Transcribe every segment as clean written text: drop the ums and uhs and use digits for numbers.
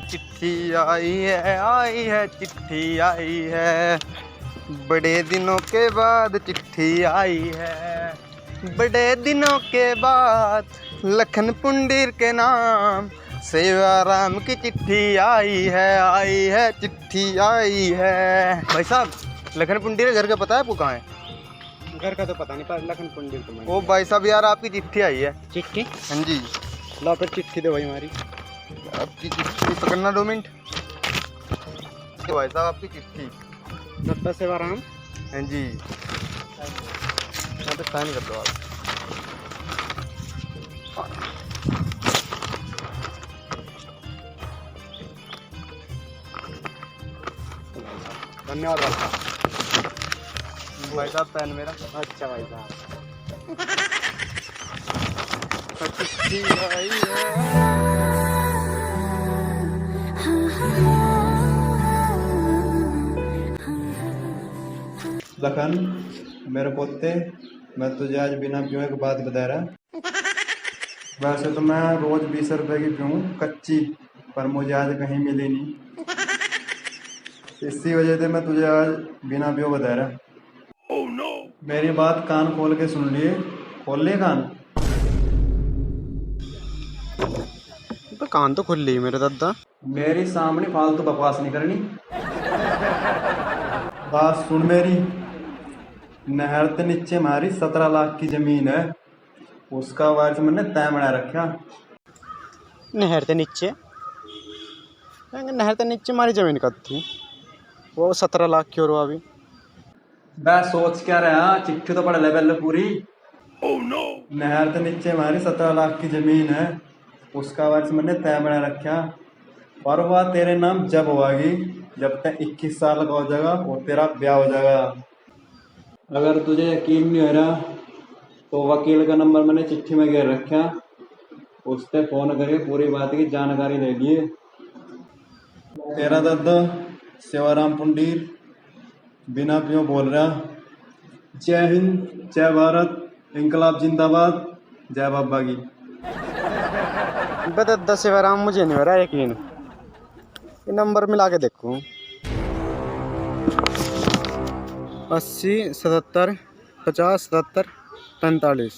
चिट्ठी आई है चिट्ठी आई है, बड़े दिनों के बाद चिट्ठी आई है, बड़े दिनों के बाद लखन पुंडीर के नाम सेवाराम की चिट्ठी आई है चिट्ठी आई है। भाई साहब, लखन पुंडीर घर का पता है आपको कहाँ है? घर का तो पता नहीं, पर लखन पुंडीर को। ओ भाई साहब यार, आपकी चिट्ठी आई है। चिट्ठी? हाँ जी। लो फिर चिट्ठी दो भाई हमारी। आपकी चिट्ठी पकड़ना 2 मिनट। भाई साहब आपकी चिट्ठी। दत्ता सेवाराम। हाँ जी, यहाँ पे साइन कर दो आप। धन्यवाद भाई साहब पेन मेरा। अच्छा भाई साहब। चिट्ठी आई है। लखन, मेरे पोते, मैं तुझे आज बिना पियो एक बात बता रहा। वैसे तो मैं रोज 20 रुपए की पीऊँ कच्ची, पर मुझे आज कहीं मिली नहीं। इसी वजह से मैं तुझे आज बिना पियो बता रहा। Oh, no. मेरी बात कान खोल के सुन लिए। खोल लिए कान? तो कान तो खुल ली मेरे दादा। मेरी सामने फालतू बकवास नहीं करनी। बात सुन मेरी। नहर के नीचे हमारी 17 लाख की जमीन है, उसका वारिस मैंने तय बना रखा। नहर के नीचे? नहर के नीचे हमारी जमीन कब थी? वो 17 लाख की। और अभी मैं सोच क्या रहा, चिट्ठी तो पढ़ ले पहले पूरी। oh, no. नहर के नीचे हमारी 17 लाख की जमीन है, उसका वारिस मैंने तय बना रखा। और वह तेरे नाम जब होगी जब तक 21 साल का हो जाएगा और तेरा ब्याह हो जाएगा। अगर तुझे यकीन नहीं हो रहा तो वकील का नंबर मैंने चिट्ठी में घेर रखा, उस पर फोन करके पूरी बात की जानकारी ले लिए। तेरा दादा सेवाराम पुंडीर बिना पियो बोल रहा। जय हिंद, जय भारत, इंकलाब जिंदाबाद, जय बाबा की। दादा सेवाराम, मुझे नहीं हो रहा यकीन। ये नंबर मिला के देखूं। 80 77 50 77 45।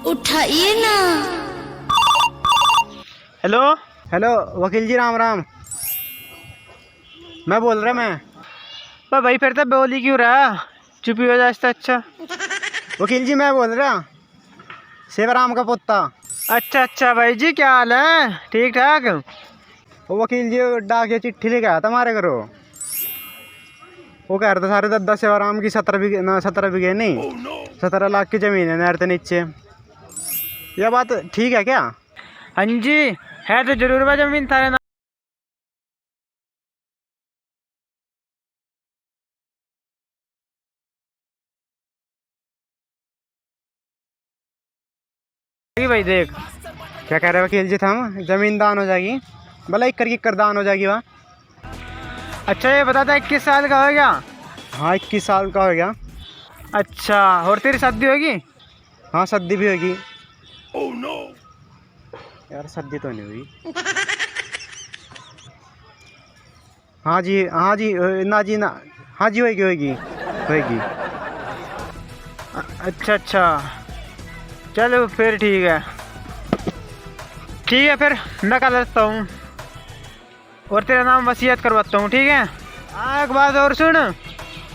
उठाइए ना। हेलो हेलो, वकील जी राम राम। मैं बोल रहा मैं। पर भाई फिर तो बोली क्यों रहा? चुप ही हो जाए इससे अच्छा। वकील जी मैं बोल रहा, सेवाराम का पोता। अच्छा अच्छा भाई जी, क्या हाल है? ठीक ठाक। वो वकील जी डाक चिट्ठी लेके आया था हमारे घरों। वो कह रहा था सारे दादा सेवाराम की 17 बीघे नहीं, 17 लाख की जमीन है नहर के नीचे। यह बात ठीक है क्या? हाँ जी, है तो जरूर वह जमीन सारे भाई देख क्या कह रहे वकील जी था, हम जमीन दान हो जाएगी, भला 1 एकड़ दान हो जाएगी वहाँ। अच्छा ये बता था 21 साल का हो गया? हाँ 21 साल का हो गया। अच्छा, और तेरी शादी होगी? हाँ शादी भी होगी। oh, no. यार शादी तो नहीं हुई। हाँ जी हाँ जी ना जी ना, हाँ जी होगी होगी होगी। अच्छा अच्छा, चलो फिर ठीक है। ठीक है फिर मैं कर लेता हूँ और तेरा नाम वसीयत करवाता हूँ, ठीक है? हाँ एक बात और सुन,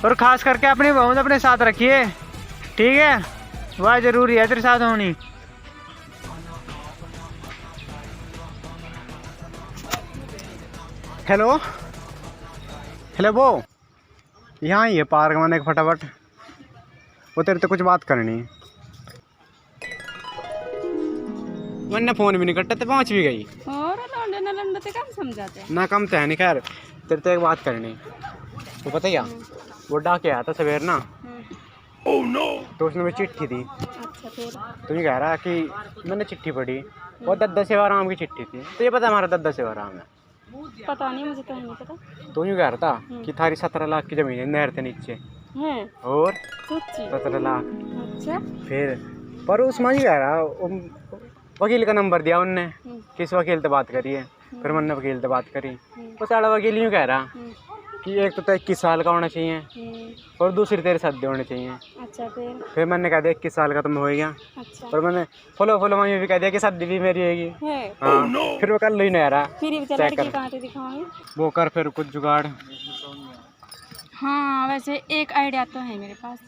और ख़ास करके अपनी बहू अपने साथ रखिए, ठीक है? वह ज़रूरी है तेरे साथ होनी। हेलो हेलो, वो यहाँ ही है पार्क में, एक फटाफट वो तेरे से कुछ बात करनी है। मैंने फ़ोन भी नहीं कटा तो पहुँच भी गई। और लौंडे ना लौंडे ते कम समझाते ना कम तो है नहीं। खैर तेरे से एक बात करनी, वो पता क्या, वो डाके आया था सवेर ना। oh, no. तो उसने मेरी चिट्ठी दी। अच्छा फिर? तो ये कह रहा कि मैंने चिट्ठी पढ़ी, वो दद्दा सेवाराम की चिट्ठी थी। तो ये पता हमारा दद्दा सेवाराम है? पता नहीं, मुझे तो नहीं पता। तो यूँ कह रहा था कि थारी 17 लाख की जमीन है नहर के नीचे है। और सच्ची? 17 लाख। अच्छा फिर पर उसमें ही कह रहा वकील का नंबर दिया उनने, किस वकील से बात करी है। फिर मैंने वकील से बात करी, वो सारा वकील यूँ कह रहा कि एक तो 21 साल का होना चाहिए और दूसरी तेरे शादी होनी चाहिए। अच्छा फिर मैंने कह दिया 21 साल का तो मैं हो गया। अच्छा और मैंने फॉलो मम्मी भी कह दिया कि शादी भी मेरी होगी। है। हाँ फिर वो कर लो ही नहीं रहा। फिर भी चेक लड़की कर। कहाँ से दिखाऊंगी? वो कर फिर कुछ जुगाड़। हाँ वैसे एक आइडिया तो है मेरे पास।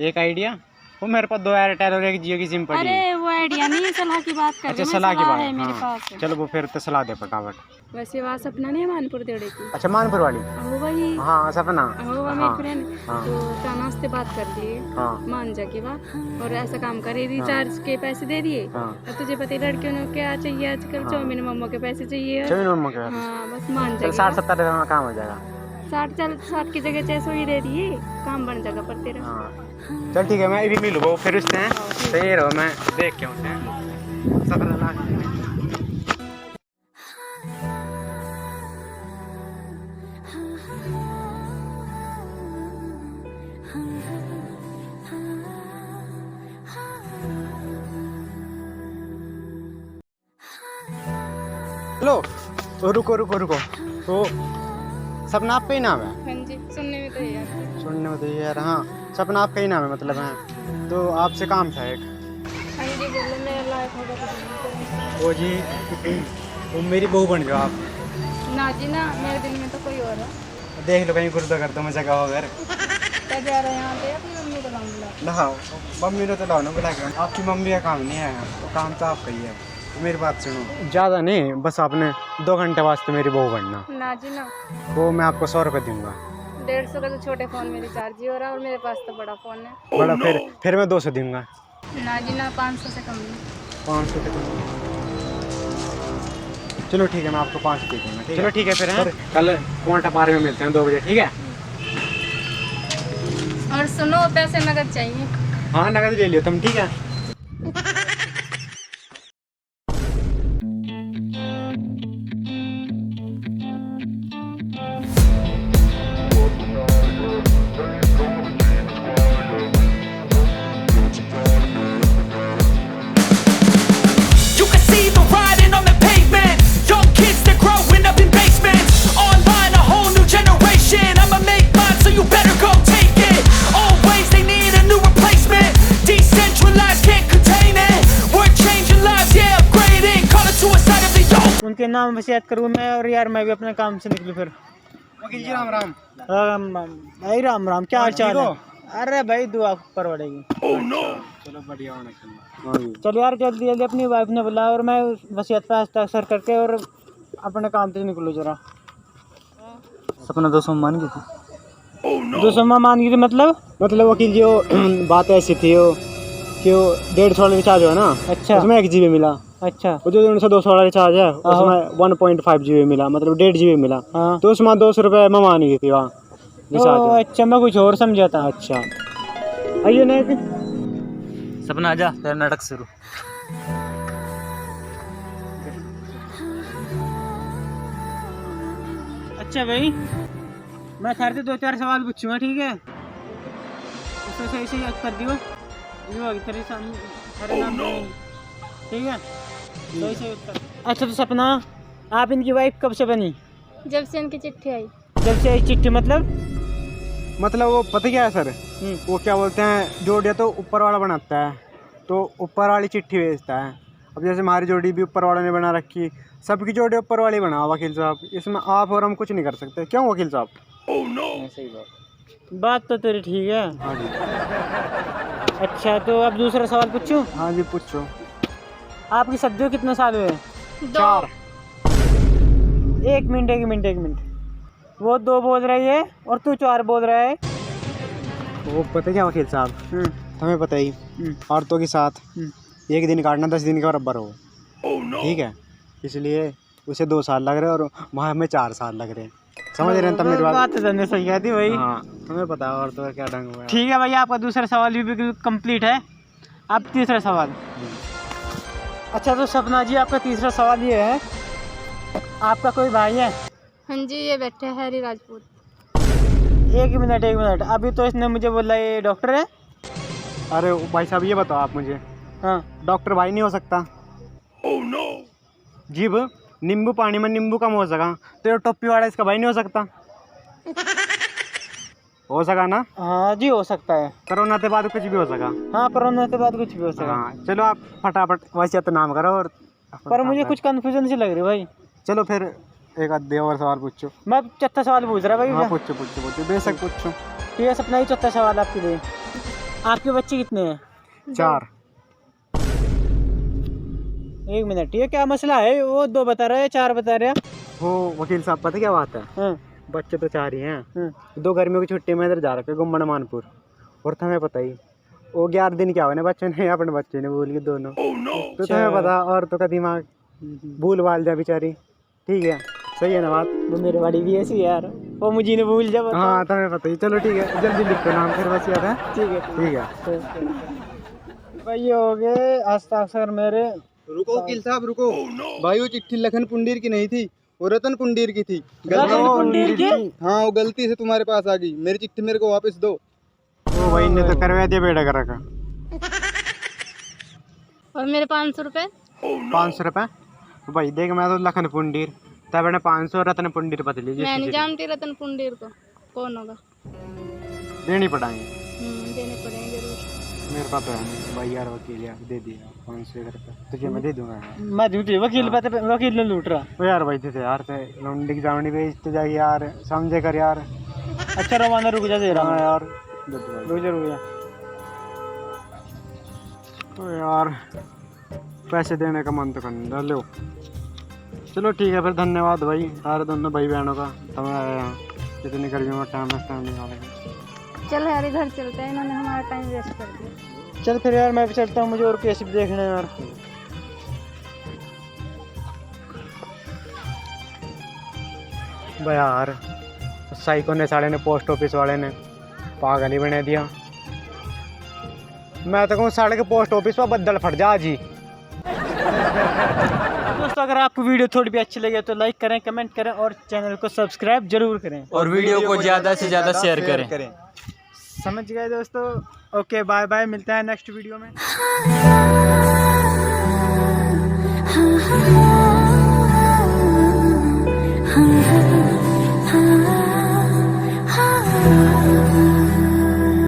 एक आइडिया, वो मेरे पास 2 एयरटेल और 1 जियो की सिम पड़ी है। अरे वो आइडिया नहीं, सलाह की बात कर अच्छा रही हूँ मैं, सलाह की बात है मेरे हाँ। पास। चलो वो फिर तो सलाह दे फटाफट। वैसे वहाँ सपना नहीं है मानपुर देड़े की। अच्छा मानपुर वाली, वो वही हाँ सपना। वो हाँ, मेरी फ्रेंड हाँ। तो तानास से बात कर लिए, हाँ मान जा के वाह। और ऐसा काम करे, रिचार्ज के पैसे दे दिए। हाँ और तुझे पता है लड़कियों ने क्या चाहिए आजकल, चाउमीन मोमो के पैसे चाहिए। चलो नंबर क्या, हाँ बस मान चल जा। 60-70 में काम हो जाएगा। 60 की जगह 600 ही दे दिए, काम बन जाएगा पर तेरा। हाँ चल ठीक है, मैं अभी मिलूँ वो फिर उसने सही रहो, मैं देख के उठे 17 लाख। हेलो रुको रुको रुको, तो सपना आपका ही नाम है? हाँ जी सुनने में तो है यार। सुनने में तो ये यार, हाँ सपना आपका ही नाम है मतलब है। तो आपसे काम था एक। हाँ जी बोलो, मेरा लायक होगा तो। वो जी वो मेरी बहू बन जाओ आप। ना जी ना, मेरे दिल में तो कोई और है। देख लो कहीं गुर्दा कर दो, मैं जगह हो घर क्या जा रहे हैं यहाँ पे? अपनी मम्मी को लाऊंगा। लाओ। मम्मी ने तो लाओ ना बुला के, आपकी मम्मी का काम नहीं है, तो काम तो आपका ही है। तो मेरी बात सुनो, ज़्यादा नहीं, बस आपने 2 घंटे वास्ते मेरी बहू बनना। ना जी ना, वो मैं आपको 100 रुपये दूंगा। 150 का तो छोटे फ़ोन में रिचार्ज ही हो रहा है और मेरे पास तो बड़ा फ़ोन है। बड़ा फिर मैं 200 दूंगा। ना जी ना, 500 से कम नहीं। 500 के चलो ठीक है, मैं आपको 5 दे दूँगा। चलो ठीक है फिर हैं? कल क्वांटा पार्क में मिलते हैं 2 बजे, ठीक है? और सुनो, पैसे नगद चाहिए। हाँ नगद ले लियो तुम, ठीक है? You can see the writing on the pavement. Young kids, they're growing up in basements. Online, a whole new generation. I'ma make mine, so you better go take it. Always, they need a new replacement. Decentralized, can't contain it. We're changing lives, yeah, upgrading. Call it suicide of the young. उनके नाम वसीयत करूँ मैं, और यार मैं भी अपने काम से निकलूँ फिर। वकील जी राम राम। राम राम भाई, राम राम, क्या हाल चाल है? अरे भाई दुआ परवड़ेगी। चलो बढ़िया होना चाहिए। चल यार जल्दी जल्दी अपनी वाइफ ने बुलाया और मैं वसीयत पर हस्ताक्षर करके और अपने काम से निकलूँ जरा। सपना 200 मान गई थी। 200 मान गई थी मतलब वकील जी वो बात ऐसी थी वो कि वो 150 वाला रिचार्ज है ना, अच्छा उसमें 1 GB मिला। अच्छा वो जो 200 वाला रिचार्ज है उसमें 1.5 GB मिला, मतलब 1.5 GB मिला। हाँ तो उसमें 200 रुपये मैं मान गई थी वहाँ रिचार्ज। अच्छा, मैं कुछ और समझा था। अच्छा आइए ना, सपना आजा, तेरा नाटक शुरू। अच्छा भाई, मैं थारे से 2-4 सवाल पूछूंगा, ठीक है? उसमें सही सही कर दियो। तेरे सामने थारे नाम ठीक है? सही सही उत्तर। अच्छा तो सपना, आप इनकी वाइफ कब से बनी? जब से इनकी चिट्ठी आई। जब से आई चिट्ठी मतलब? वो पता क्या है सर, वो क्या बोलते हैं, जोड़िया तो ऊपर वाला बनाता है, तो ऊपर वाली चिट्ठी भेजता है। अब जैसे हमारी जोड़ी भी ऊपर वाले ने बना रखी, सबकी जोड़ी ऊपर वाली बना वकील साहब, इसमें आप और हम कुछ नहीं कर सकते। क्यों वकील साहब? सही बात। बात तो तेरी ठीक है। हाँ जी। अच्छा तो अब दूसरा सवाल पूछूं? हाँ जी पूछो। आपकी शादी को कितने साल हुए? 4। 1 मिनट। वो 2 बोल रही है और तू 4 बोल रहा है। वो पता क्या वकील साहब, हमें पता ही औरतों के साथ 1 दिन काटना 10 दिन के बराबर हो, ठीक है? इसलिए उसे 2 साल लग रहे हैं और वहाँ हमें 4 साल लग रहे हैं। समझ रहे हैं तब मेरी बात? तो तूने सही कहती भाई। हाँ तुम्हें पता है औरतों का क्या ढंग हुआ है। ठीक है भाई, आपका दूसरा सवाल भी बिल्कुल कंप्लीट है। अब तीसरा सवाल। अच्छा तो सपना जी, आपका तीसरा सवाल ये है, आपका कोई भाई है? हाँ जी, ये बैठे हैं हैरी राजपूत। 1 मिनट, अभी तो इसने मुझे बोला ये डॉक्टर है। अरे भाई साहब ये बताओ आप मुझे, हाँ डॉक्टर भाई नहीं हो सकता? जीभ नींबू पानी में नींबू कम हो सका तो ये टोपी वाला इसका भाई नहीं हो सकता? हो सका ना? हाँ जी हो सकता है। कोरोना के बाद कुछ भी हो सका। हाँ कोरोना के बाद कुछ भी हो सका। हाँ चलो आप फटाफट वैसे तो नाम करो और पर मुझे कुछ कंफ्यूजन सी लग रही भाई। चलो फिर एक आधे और सवाल पूछो। मैं चौथा सवाल पूछ रहा भाई। हाँ पूछो पूछो पूछो बेशक पूछो। ठीक है सपना ही चौथा सवाल आपके लिए। आपके बच्चे कितने हैं? 4। 1 मिनट, ये क्या मसला है? वो 2 बता रहे हैं, 4 बता रहे हैं। वो वकील साहब पता क्या बात है? हाँ, बच्चे तो 4 ही हैं। हाँ। 2 गर्मियों की छुट्टी में इधर जा रखे गुम्मन मानपुर। और तुम्हें पता ही वो 11 दिन क्या हुआ बच्चे ने अपने बच्चे ने भूल के दोनों। तो तुम्हें पता और तो का दिमाग भूल भाल जा बेचारी। ठीक है सही है ना बात? वो मेरे वाली भी ऐसी है यार, वो मुझे नहीं भूल जा। हाँ तुम्हें पता ही। चलो ठीक है जल्दी लिखो नाम फिर बस याद है। ठीक है ठीक है भाई ये हो गए हस्ताक्षर मेरे। रुको वकील साहब रुको। भाई वो चिट्ठी लखन पुंडीर की नहीं थी, वो रतन पुंडीर की थी। रतन पुंडीर की? हाँ वो गलती से तुम्हारे पास आ गई। मेरी चिट्ठी मेरे को वापस दो। वो भाई ने तो करवा दिया बेटा कर रखा। और मेरे 500 रुपए? 500 रुपये? भाई देख मैं तो लखन पुंडीर तब मैंने 500 रतन पुंडीर पतली मैं नहीं जानती रतन पुंडीर को, कौन होगा? देनी पड़ेंगे। देने पड़ेंगे जरूर। मेरे पास तो है नहीं भाई यार। वकील यार दे दिया 500 रुपये तुझे मैं दे दूंगा यार। मैं झूठी वकील वकील ने लूट रहा। ओ यार भाई थे यार से लौंडी की जावनी बेच तो जाएगी यार समझे कर यार। अच्छा रवाना रुक जा दे रहा हाँ हूँ यार रुक जा। तो यार पैसे देने का मन तो करने डालो। चलो ठीक है फिर धन्यवाद भाई सारे दोनों भाई बहनों का। तुम्हें आया यहाँ इतनी गर्मी में टाइम निकालेंगे। चल यार घर चलते हैं, इन्होंने हमारा टाइम वेस्ट कर दिया। चल फिर यार मैं भी चलता हूँ, मुझे और केस भी देखना है यार। भाई यार साइको ने साले ने पोस्ट ऑफिस वाले ने पागल ही बना दिया। मैं तो कहूँ साले के पोस्ट ऑफिस पर बद्दल फट जा जी। दोस्तों अगर आपको वीडियो थोड़ी भी अच्छी लगे तो लाइक करें, कमेंट करें और चैनल को सब्सक्राइब जरूर करें और वीडियो को ज़्यादा से ज़्यादा शेयर करें। समझ गए दोस्तों? ओके बाय बाय, मिलता है नेक्स्ट वीडियो में।